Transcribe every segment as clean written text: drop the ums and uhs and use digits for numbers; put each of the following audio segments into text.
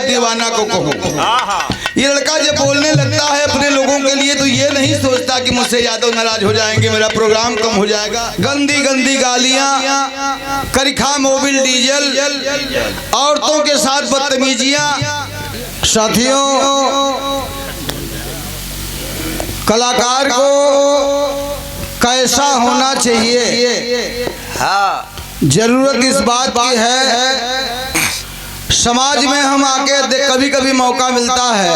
दीवाना को कहूँ। ये लड़का जब बोलने लगता है अपने लोगों के लिए तो ये नहीं सोचता कि मुझसे यादव नाराज हो जाएंगे, मेरा प्रोग्राम कम हो जाएगा। गंदी गंदी गालियां, करिखा मोबिल डीजल, औरतों के साथ बदतमीजियां। साथियों, कलाकार को कैसा होना चाहिए? जरूरत इस बात की है, समाज में हम आके कभी कभी मौका मिलता है।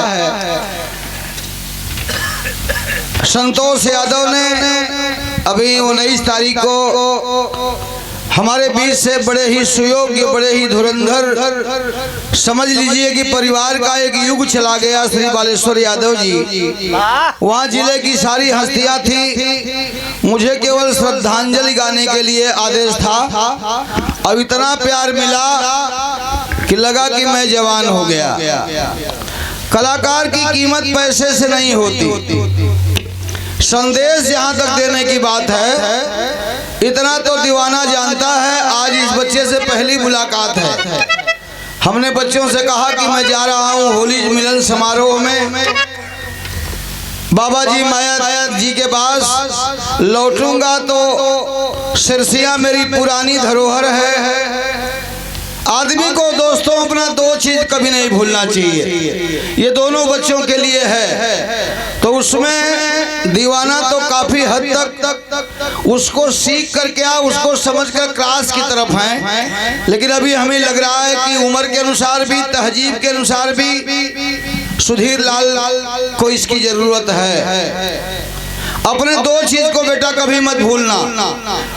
संतोष यादव ने अभी 19 तारीख को हमारे बीच से बड़े ही सुयोग्य, बड़े ही धुरंधर, समझ लीजिए कि परिवार का एक युग चला गया, श्री बालेश्वर यादव जी। वहाँ जिले की सारी हस्तियाँ थी, मुझे केवल श्रद्धांजलि गाने के लिए आदेश था। अब इतना प्यार मिला कि लगा कि मैं जवान हो गया। कलाकार की कीमत पैसे से नहीं होती, संदेश जहाँ तक देने की बात है, इतना तो दीवाना जानता है। आज इस बच्चे से पहली मुलाकात है। हमने बच्चों से कहा कि मैं जा रहा हूँ होली मिलन समारोह में, बाबा जी माया जी के पास लौटूंगा तो सिरसिया मेरी पुरानी धरोहर है। आदमी को दोस्तों अपना दो चीज कभी नहीं भूलना चाहिए, ये दोनों बच्चों के लिए है। तो उसमें दीवाना तो काफी हद तक उसको सीख कर क्या, उसको समझ कर क्लास की तरफ हैं, लेकिन अभी हमें लग रहा है कि उम्र के अनुसार भी, तहजीब के अनुसार भी सुधीर लाल को इसकी जरूरत है। अपने दो चीज को बेटा कभी मत भूलना।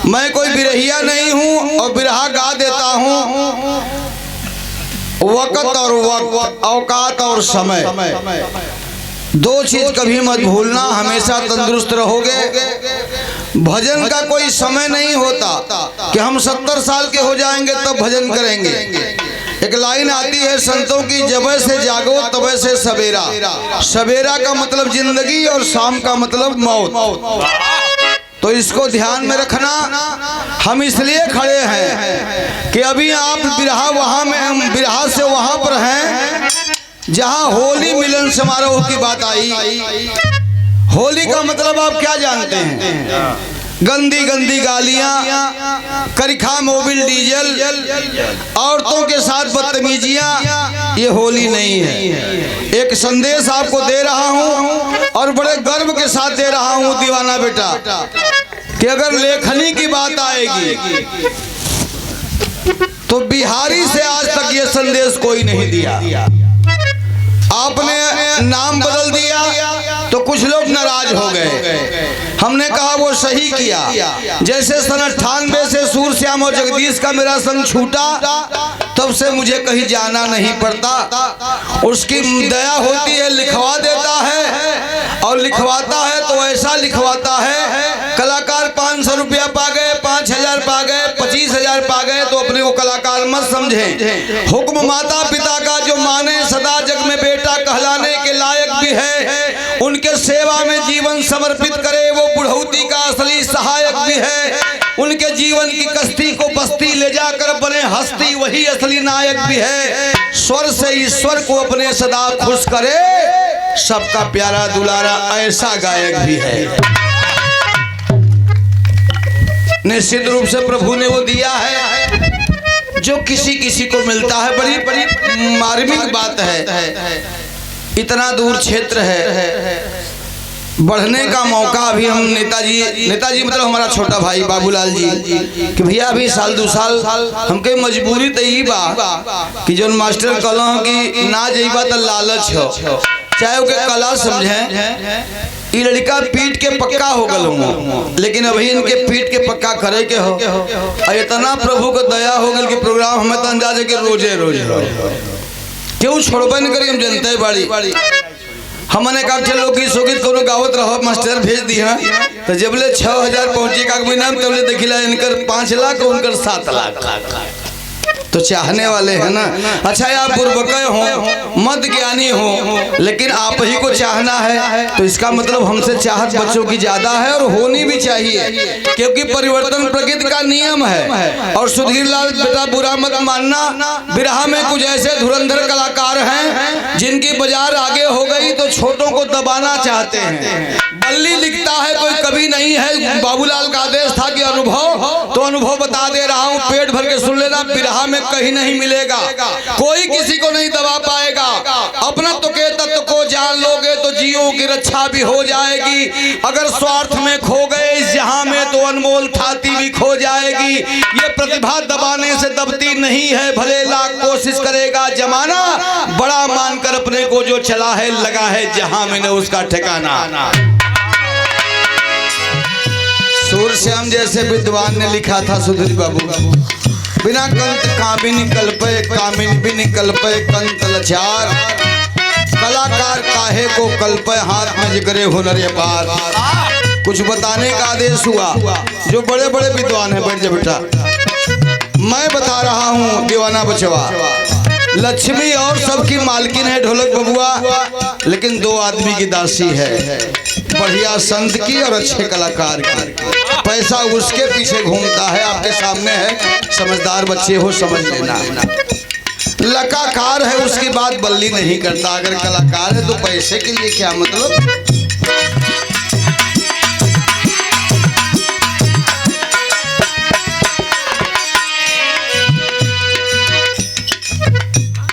मैं कोई बिरहिया नहीं हूँ और बिरहा गा देता हूँ, वक़्त और वक्त, औकात और समय, दो चीज कभी मत भूलना। हमेशा तंदुरुस्त रहोगे। भजन का कोई समय नहीं होता कि हम 70 साल के हो जाएंगे तब भजन करेंगे। एक लाइन आती है संतों की, जबे से जागो तबे से सवेरा। सवेरा का मतलब जिंदगी और शाम का मतलब मौत। तो इसको ध्यान में रखना। हम इसलिए खड़े हैं कि अभी आप बिरहा वहां में, हम बिरहा से वहां पर हैं जहां होली मिलन समारोह की बात आई। होली का मतलब आप क्या जानते हैं? गंदी गंदी गालियां, करिखा मोबिल डीजल, औरतों के साथ बदतमीजियां, ये होली नहीं है। एक संदेश आपको दे रहा हूं और बड़े गर्व के साथ दे रहा हूं दीवाना बेटा, कि अगर लेखनी की बात आएगी तो बिहारी से आज तक ये संदेश कोई नहीं दिया। आपने नाम बदल दिया तो कुछ लोग नाराज हो गए। हमने कहा वो सही किया। जैसे सन 98 से सूरश्याम और जगदीश का मेरा संग छूटा, तब से मुझे कहीं जाना नहीं पड़ता। उसकी दया होती है, लिखवा देता है, और लिखवाता है तो ऐसा लिखवाता है। कलाकार 500 रुपया पा गए, 5000 पा गए, 25,000 पा गए तो अपने को कलाकार मत समझें। हुक्म माता पिता का जो माने, सदा जग में बेटा कहलाने के लायक भी है, उनके सेवा में जीवन समर्पित करे, वो बुढ़ौती का असली सहायक भी है। उनके जीवन की कश्ती को बस्ती ले जाकर बने हस्ती, वही असली नायक भी है। स्वर से ईश्वर को अपने सदा खुश करे, सबका प्यारा दुलारा ऐसा गायक भी है। निश्चित रूप से प्रभु ने वो दिया है जो किसी किसी को मिलता है। बड़ी बड़ी मार्मिक बात है। इतना दूर क्षेत्र है, बढ़ने का मौका अभी हम नेताजी मतलब हमारा छोटा भाई बाबूलाल जी कि भैया अभी साल 2 साल हमके मजबूरी तो यही बा कि जो मास्टर कला की ना जइबा तो लालच हो, चाहे उनके कला समझे। ये लड़का पीट के पक्का हो गल हूँ, लेकिन अभी इनके पीट के पक्का करे के हो। इतना प्रभु को दया हो गल कि प्रोग्राम हमें तो अंदाज है कि रोजे रोजे क्यों छोड़बे नहीं करी। हम जनता बाड़ी हमने कहा चलो कि सोगित कोनो गावत रहो, मास्टर भेज दिया तो जबले 6000 पहुंचे का महीना में तबले देखिला इनकर 5 लाख उनकर 7 लाख। तो चाहने वाले हैं ना। अच्छा आप बुर्बके हो, मत ज्ञानी हो, लेकिन आप ही को चाहना है तो इसका मतलब हमसे चाहत बच्चों की ज्यादा है और होनी भी चाहिए, क्योंकि परिवर्तन प्रकृति का नियम है। और सुधीर लाल बेटा बुरा मत मानना, बिरहा में कुछ ऐसे धुरंधर कलाकार हैं जिनकी बाजार आगे हो गई तो छोटों को दबाना चाहते हैं। बल्ली लिखता है कोई कभी नहीं है, बाबूलाल का आदेश था कि अनुभव तो अनुभव बता दे रहा हूँ, पेट भर के सुन लेना, बिरहा में कहीं नहीं मिलेगा, कोई किसी को नहीं दबा पाएगा। अपना तो के तत्व को जान लोगे तो जीवों की रक्षा भी हो जाएगी। अगर स्वार्थ में खो गए इस जहां में तो अनमोल थाती भी खो जाएगी। ये प्रतिभा दबाने से दबती नहीं है, भले लाख कोशिश करेगा जमाना, बड़ा मानकर अपने को जो चला है लगा है जहां में न उसका ठिकाना। सूरश्याम जैसे विद्वान ने लिखा था सुधीर बाबू, बिना कंत कामिनी कल्पे, कामिनी बिन कल्पे कंत लचार, कलाकार काहे को कल्पे, हाथ में जिगरे हुनर पार। कुछ बताने का आदेश हुआ, जो बड़े बड़े विद्वान हैं, बैठ जा बेटा, मैं बता रहा हूँ दीवाना बचवा। लक्ष्मी और सबकी मालकिन है ढोलक बबुआ, लेकिन दो आदमी की दासी है, बढ़िया संत की और अच्छे कलाकार की। पैसा उसके पीछे घूमता है, आपके सामने है, समझदार बच्चे हो समझ लेना। लकाकार है उसकी बात बल्ली नहीं करता, अगर कलाकार है तो पैसे के लिए क्या मतलब।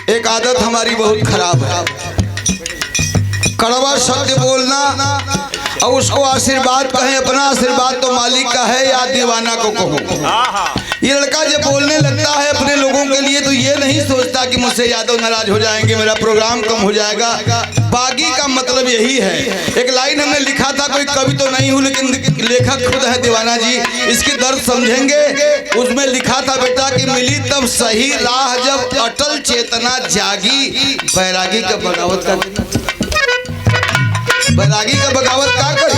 एक आदत हमारी बहुत खराब है, कड़वा शब्द बोलना और उसको आशीर्वाद कहें, अपना आशीर्वाद तो मालिक का है या दीवाना को कहो। ये लड़का जब बोलने लगता है अपने लोगों के लिए तो ये नहीं सोचता कि मुझसे यादव नाराज हो जाएंगे, मेरा प्रोग्राम कम हो जाएगा। बागी का मतलब यही है। एक लाइन हमने लिखा था, कोई कवि तो नहीं हूँ लेकिन लेखक खुद है दीवाना जी, इसकी दर्द समझेंगे। उसमें लिखा था बेटा कि मिली तब सही राह जब अटल चेतना जागी, बैरागी का बगावत का, बैरागी का बगावत का कर।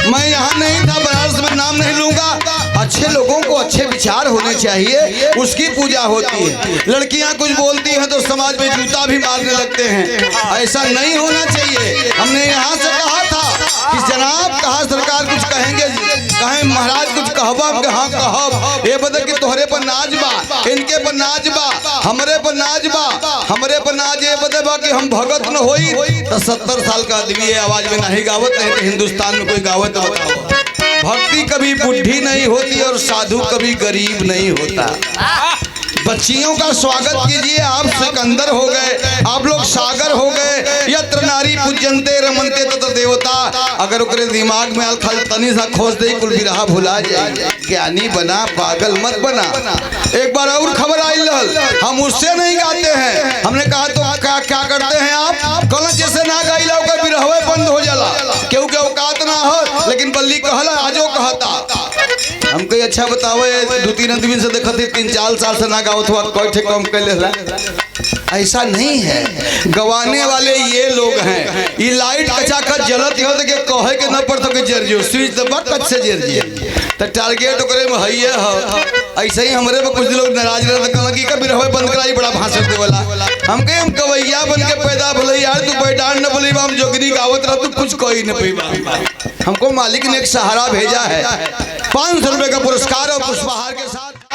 मैं यहाँ नहीं था, बनारस में नाम नहीं लूंगा। अच्छे लोगों को अच्छे विचार होने चाहिए, उसकी पूजा होती है। लड़कियां कुछ बोलती हैं तो समाज में जूता भी मारने लगते हैं, ऐसा नहीं होना चाहिए। हमने यहाँ से कहा था कि जनाब कहा सरकार कुछ कहेंगे, कहें महाराज कुछ कहब, हाँ कहब, ये बता कि तोहरे पर नाज बा, इनके पर नाज बा, हमरे पर नाज बा, हमरे पर नाज, ये बता बा कि हम भगत न होई तो 70 साल का आदमी ये आवाज में नहीं गावत, नहीं तो हिंदुस्तान में कोई गावत बताओ। भक्ति कभी बुढ़ी नहीं होती और साधु कभी गरीब नहीं होता। बच्चियों का स्वागत कीजिए, आप सिकंदर हो गए, आप लोग सागर हो गए। यत्र नारी पूजनते रमनते तत्र देवता, अगर ओकरे दिमाग में अलखल तनी सा खोज दे कुल बिरहा भुला जाए। ज्ञानी बना, पागल मत बना। एक बार और खबर आई लहल, हम उससे नहीं गाते हैं। हमने कहा तो क्या क्या करते हैं आप, कहना जैसे ना गाइला ओकर बिरहवे बंद हो जाला, केहू के औकात ना हो, लेकिन बल्ली कहला आजो कहता। हम कहीं अच्छा बतावे, 2-3 आदमी से देखा थी 3-4 साल से ना गावत हुआ, कोई ठे कम कर ले। ऐसा नहीं है, गवाने वाले ये लोग हैं। ये लाइट कचाकच जलत हो तो कहे के न पड़ता कि जर्जियो स्विच दबा कच से जर्जिए तो टारगेट ओकरे में हइए हो। ऐसे ही हमरे में कुछ लोग नाराज रहे कहला कि कभी रहे बंद कराई, बड़ा भाषण देवला। हम कहे हम कवैया बन के पैदा भले यार, तू बैठान न बोली हम जोगरी गावत रह, तू कुछ कोई न पईबा। हमको मालिक ने एक सहारा भेजा है, 500 रुपए का पुरस्कार और पुष्पहार के साथ।